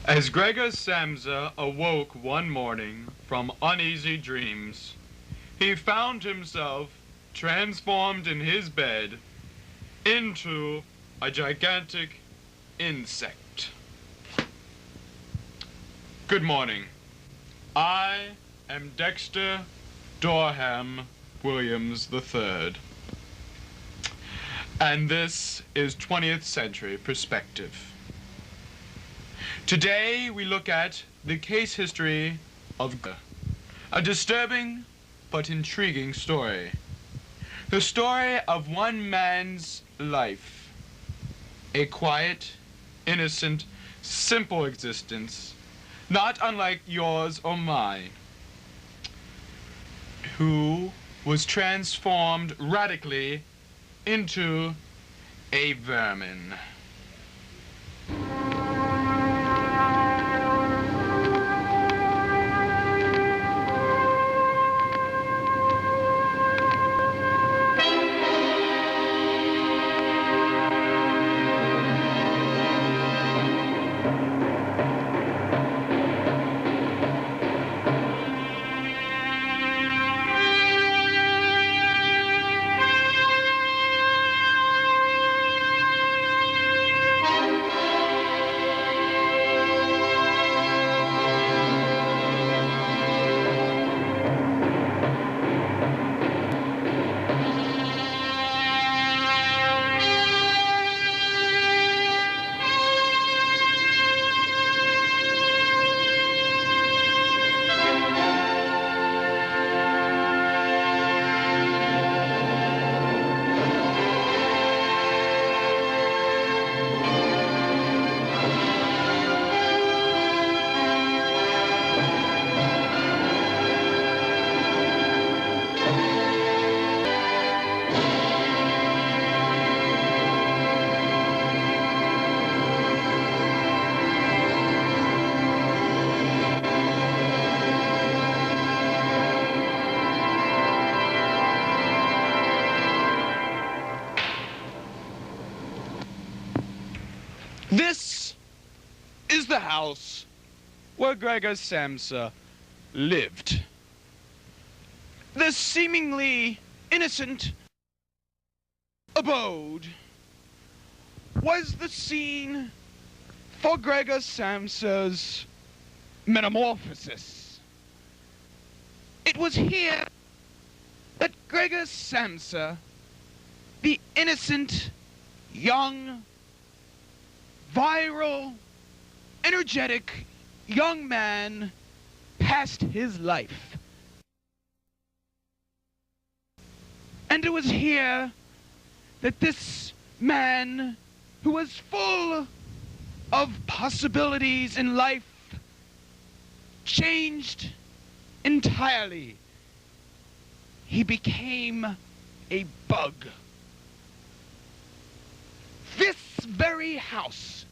As Gregor Samsa awoke one morning from uneasy dreams, he found himself transformed in his bed into a gigantic insect. Good morning. I am Dexter Dorham Williams III, and this is 20th Century Perspective. Today we look at the case history of a disturbing but intriguing story. The story of one man's life, a quiet, innocent, simple existence, not unlike yours or mine, who was transformed radically into a vermin. This is the house where Gregor Samsa lived. The seemingly innocent abode was the scene for Gregor Samsa's metamorphosis. It was here that Gregor Samsa, the innocent, young, viral, energetic young man, passed his life. And it was here that this man, who was full of possibilities in life, changed entirely. He became a bug. This very house,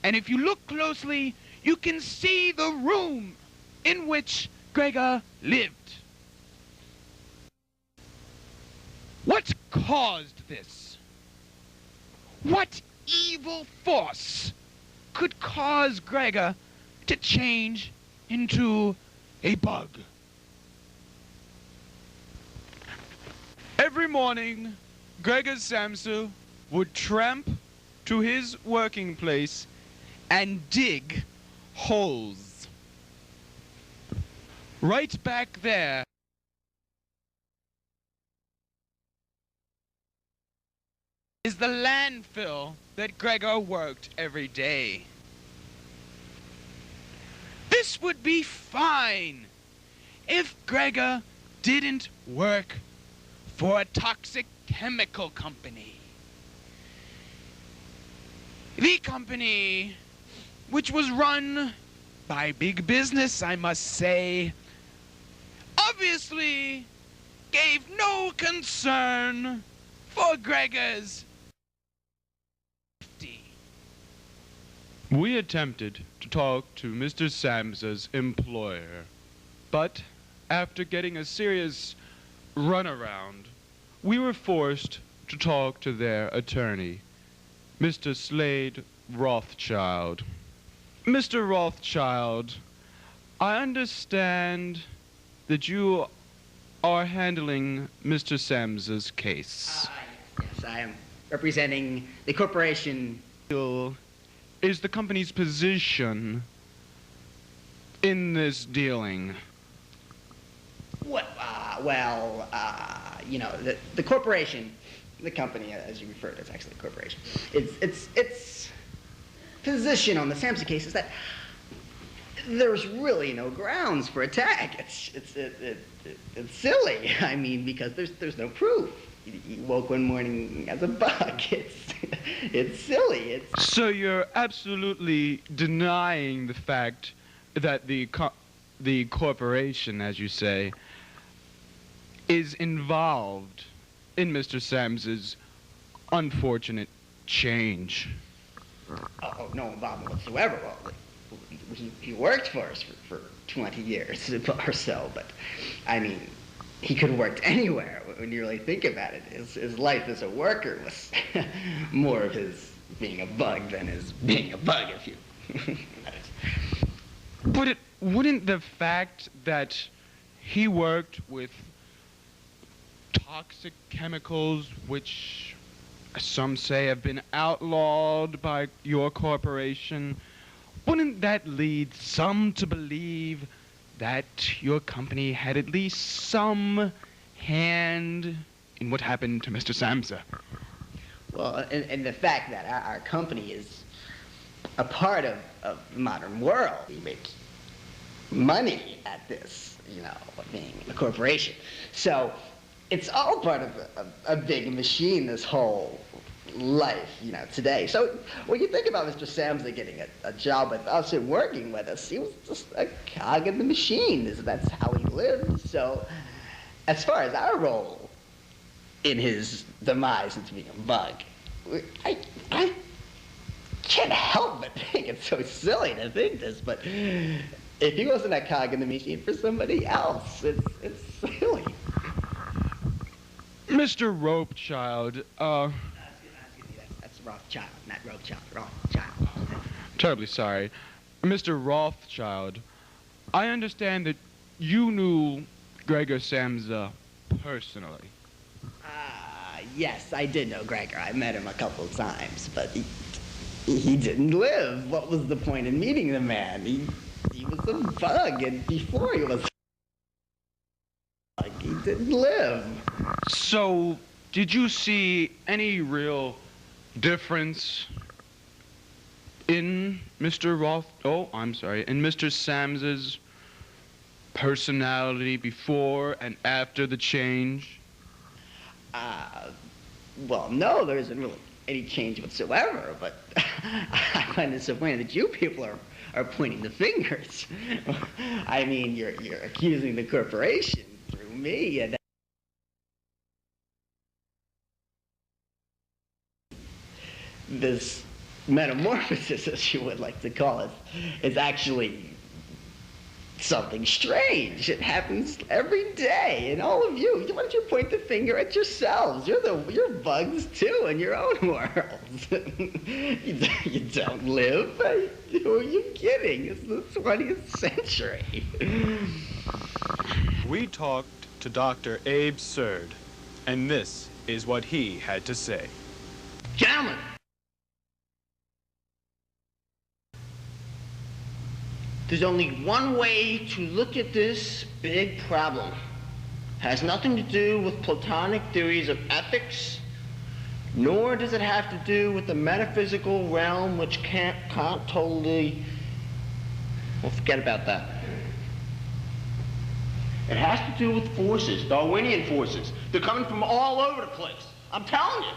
and if you look closely, you can see the room in which Gregor lived. What caused this? What evil force could cause Gregor to change into a bug? Every morning, Gregor Samsa would tramp to his working place and dig holes. Right back there is the landfill that Gregor worked every day. This would be fine if Gregor didn't work for a toxic chemical company. The company, which was run by big business, I must say, obviously gave no concern for Gregor's safety. We attempted to talk to Mr. Samsa's employer, but after getting a serious runaround, we were forced to talk to their attorney, Mr. Slade Rothschild. Mr. Rothschild, I understand that you are handling Mr. Samsa's case. Yes, I am representing the corporation. Is the company's position in this dealing? Well, you know, the corporation, the company, as you referred, it's actually a corporation. Its position on the Samsa case is that there's really no grounds for attack. It's silly. I mean, because there's no proof. He woke one morning as a bug. It's silly. So you're absolutely denying the fact that the corporation, as you say, is involved in Mr. Samsa's unfortunate change. Oh, no involvement whatsoever. Well, he worked for us for 20 years or so, but I mean, he could have worked anywhere when you really think about it. His life as a worker was more of his being a bug than his being a bug, if you... But wouldn't the fact that he worked with toxic chemicals, which some say have been outlawed by your corporation, wouldn't that lead some to believe that your company had at least some hand in what happened to Mr. Samsa? Well, and the fact that our company is a part of the modern world. We make money at this, you know, being a corporation. So it's all part of a big machine, this whole life, you know, today. So when you think about Mr. Samsa getting a job with us and working with us, he was just a cog in the machine. That's how he lived. So as far as our role in his demise into being a bug, I can't help but think it's so silly to think this, but if he wasn't a cog in the machine for somebody else, it's silly. Mr. Ropechild, Excuse me, that's Rothschild, not Ropechild, Rothschild. Terribly sorry. Mr. Rothschild, I understand that you knew Gregor Samsa personally. Yes, I did know Gregor. I met him a couple of times, but he didn't live. What was the point in meeting the man? He was a bug, and before he was a bug, he didn't live. So, did you see any real difference in in Mr. Samsa's personality before and after the change? Well, no, there isn't really any change whatsoever, but I find it disappointing that you people are pointing the fingers. I mean, you're accusing the corporation through me, and this metamorphosis, as you would like to call it, is actually something strange. It happens every day, and all of you, why don't you point the finger at yourselves? You're bugs too in your own worlds. you don't live. Who are you kidding? It's the 20th century. We talked to Dr. Abe Surd, and this is what he had to say. Gentlemen, there's only one way to look at this big problem. It has nothing to do with Platonic theories of ethics, nor does it have to do with the metaphysical realm, which can't totally, well, forget about that. It has to do with forces, Darwinian forces. They're coming from all over the place. I'm telling you.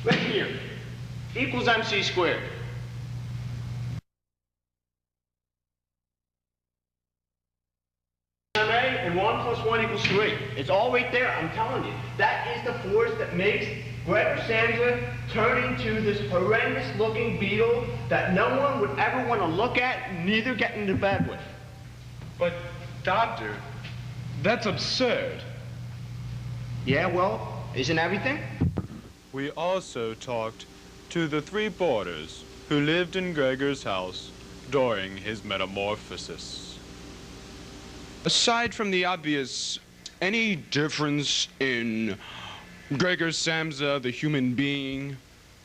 Right here, equals MC squared. And 1 plus 1 equals 3. It's all right there, I'm telling you. That is the force that makes Gregor Samsa turn into this horrendous-looking beetle that no one would ever want to look at, neither get into bed with. But, Doctor, that's absurd. Yeah, well, isn't everything? We also talked to the three boarders who lived in Gregor's house during his metamorphosis. Aside from the obvious, any difference in Gregor Samsa, the human being,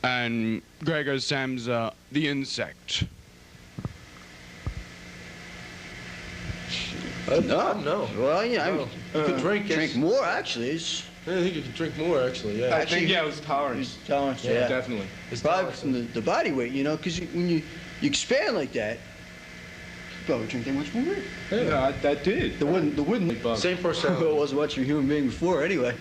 and Gregor Samsa, the insect? No. Well, yeah, I No. mean, You could drink more, actually. I think you could drink more, actually, yeah. I think, yeah, it was tolerance. It's tolerance, Yeah, yeah. definitely. It's probably from the body weight, you know, because when you expand like that, you probably drink that much more beer. Yeah, that did. The wooden. same Well, it personality. wasn't much of a human being before, anyway.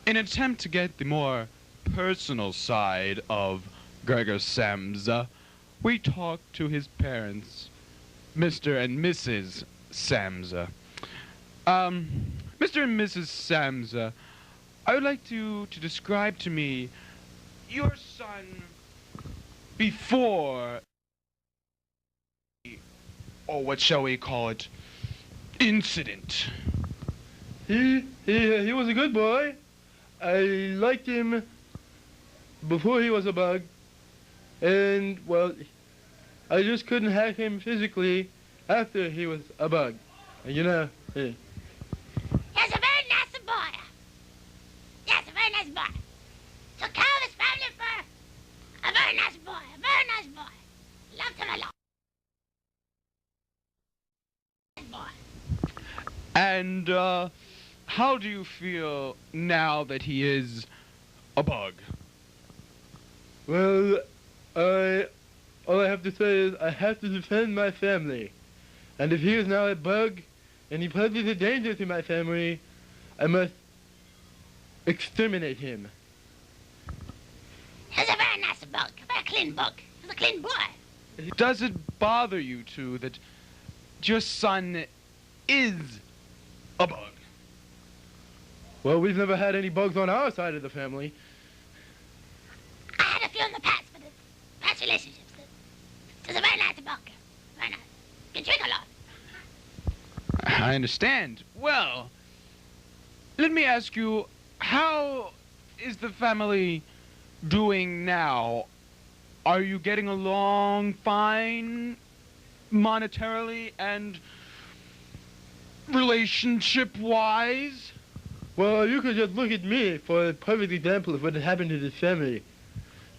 In an attempt to get the more personal side of Gregor Samsa, we talked to his parents, Mr. and Mrs. Samsa. Mr. and Mrs. Samsa, I would like to describe to me your son before, or what shall we call it, incident. He was a good boy. I liked him before he was a bug. And, well, I just couldn't hack him physically after he was a bug. You know, He's a very nice boy. Yes, a very nice boy. Took care of his family for a very nice boy. A very nice boy. Loved him a lot. Boy. And how do you feel now that he is a bug? well, all I have to say is I have to defend my family. And if he is now a bug and he poses a danger to my family, I must exterminate him. He's a very nice bug. A very clean bug. He's a clean boy. Does it bother you two that your son is a bug? Well, we've never had any bugs on our side of the family. I had a few in the past, but it's past relationships. He's a very nice bug. Very nice. Can drink a lot. I understand. Well, let me ask you, how is the family doing now? Are you getting along fine monetarily and relationship-wise? Well, you could just look at me for a perfect example of what had happened to this family.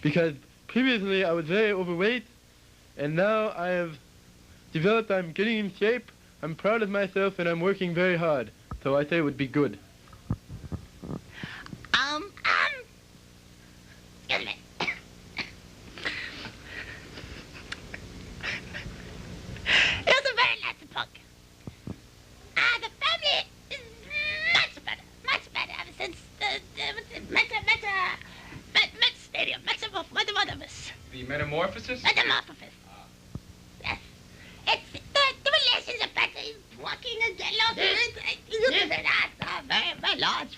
Because previously I was very overweight, and now I have developed, I'm getting in shape, I'm proud of myself, and I'm working very hard. So I say it would be good. Excuse me. He was a very nice bug. The family is much better ever since the Metamorphasis. The Metamorphasis? Metamorphasis. Yes. It's the relations are better. He's walking again. Very large.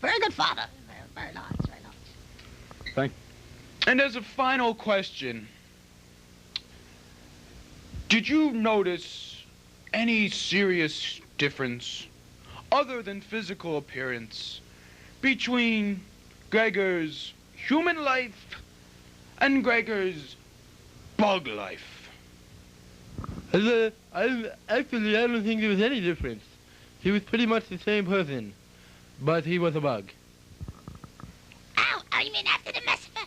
Very good father. Very large. And as a final question, did you notice any serious difference, other than physical appearance, between Gregor's human life and Gregor's bug life? I don't think there was any difference. He was pretty much the same person, but he was a bug. Oh, you mean after the Mephistopheles?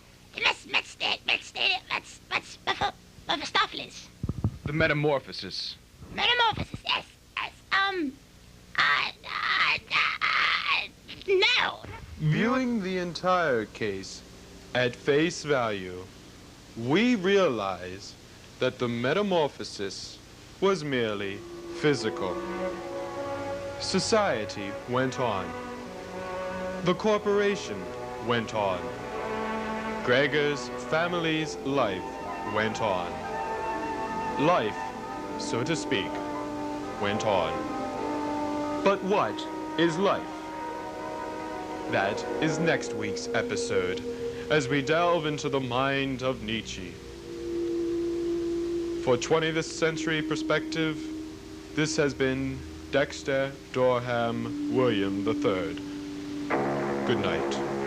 The Metamorphosis. Metamorphosis, yes. No. Viewing the entire case at face value, we realize that the metamorphosis was merely physical. Society went on. The corporation went on. Gregor's family's life went on. Life, so to speak, went on. But what is life? That is next week's episode, as we delve into the mind of Nietzsche. For 20th Century Perspective, this has been Dexter Dorham William III. Good night.